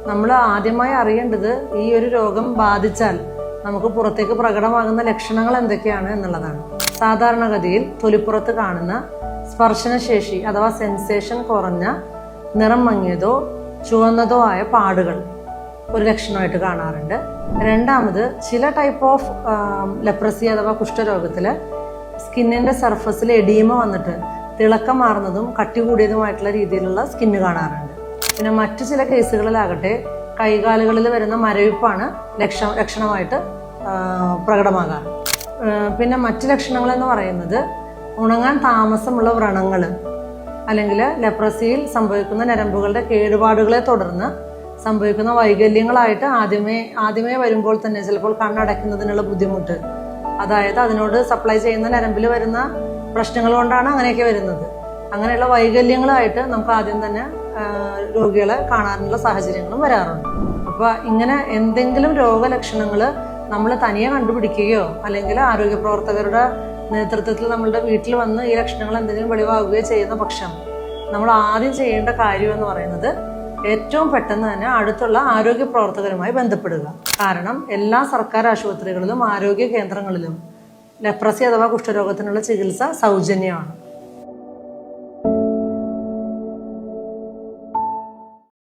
നമ്മൾ ആദ്യമായി അറിയേണ്ടത് ഈ ഒരു രോഗം ബാധിച്ചാൽ നമുക്ക് പുറത്തേക്ക് പ്രകടമാകുന്ന ലക്ഷണങ്ങൾ എന്തൊക്കെയാണ് എന്നുള്ളതാണ്. സാധാരണഗതിയിൽ തൊലിപ്പുറത്ത് കാണുന്ന സ്പർശനശേഷി അഥവാ സെൻസേഷൻ കുറഞ്ഞ നിറം മങ്ങിയതോ ചുവന്നതോ ആയ പാടുകൾ ഒരു ലക്ഷണമായിട്ട് കാണാറുണ്ട്. രണ്ടാമത് ചില ടൈപ്പ് ഓഫ് ലെപ്രസി അഥവാ കുഷ്ഠരോഗത്തിൽ സ്കിന്നിന്റെ സർഫസിൽ എഡീമ വന്നിട്ട് തിളക്കം മാറുന്നതും കട്ടി കൂടിയതുമായിട്ടുള്ള രീതിയിലുള്ള സ്കിന്ന് കാണാറുണ്ട്. പിന്നെ മറ്റു ചില കേസുകളിലാകട്ടെ കൈകാലുകളിൽ വരുന്ന മരവിപ്പാണ് ലക്ഷണമായിട്ട് പ്രകടമാകാറ്. പിന്നെ മറ്റു ലക്ഷണങ്ങൾ എന്ന് പറയുന്നത് ഉണങ്ങാൻ താമസമുള്ള വ്രണങ്ങൾ, അല്ലെങ്കിൽ ലെപ്രസിയിൽ സംഭവിക്കുന്ന ഞരമ്പുകളുടെ കേടുപാടുകളെ തുടർന്ന് സംഭവിക്കുന്ന വൈകല്യങ്ങളായിട്ട് ആദ്യമേ വരുമ്പോൾ തന്നെ ചിലപ്പോൾ കണ്ണടയ്ക്കുന്നതിനുള്ള ബുദ്ധിമുട്ട്, അതായത് അതിനോട് സപ്ലൈ ചെയ്യുന്ന ഞരമ്പിൽ വരുന്ന പ്രശ്നങ്ങൾ കൊണ്ടാണ് അങ്ങനെയൊക്കെ വരുന്നത്. അങ്ങനെയുള്ള വൈകല്യങ്ങളായിട്ട് നമുക്ക് ആദ്യം തന്നെ രോഗികളെ കാണാനുള്ള സാഹചര്യങ്ങളും വരാറുണ്ട്. അപ്പോൾ ഇങ്ങനെ എന്തെങ്കിലും രോഗലക്ഷണങ്ങൾ നമ്മൾ തനിയെ കണ്ടുപിടിക്കുകയോ അല്ലെങ്കിൽ ആരോഗ്യ പ്രവർത്തകരുടെ നേതൃത്വത്തിൽ നമ്മളുടെ വീട്ടിൽ വന്ന് ഈ ലക്ഷണങ്ങൾ എന്തെങ്കിലും വെളിവാകുകയോ ചെയ്യുന്ന പക്ഷം നമ്മൾ ആദ്യം ചെയ്യേണ്ട കാര്യം എന്ന് പറയുന്നത് ഏറ്റവും പെട്ടെന്ന് തന്നെ അടുത്തുള്ള ആരോഗ്യ പ്രവർത്തകരുമായി ബന്ധപ്പെടുക. കാരണം എല്ലാ സർക്കാർ ആശുപത്രികളിലും ആരോഗ്യ കേന്ദ്രങ്ങളിലും ലെപ്രസി അഥവാ കുഷ്ഠരോഗത്തിനുള്ള ചികിത്സ സൗജന്യമാണ്.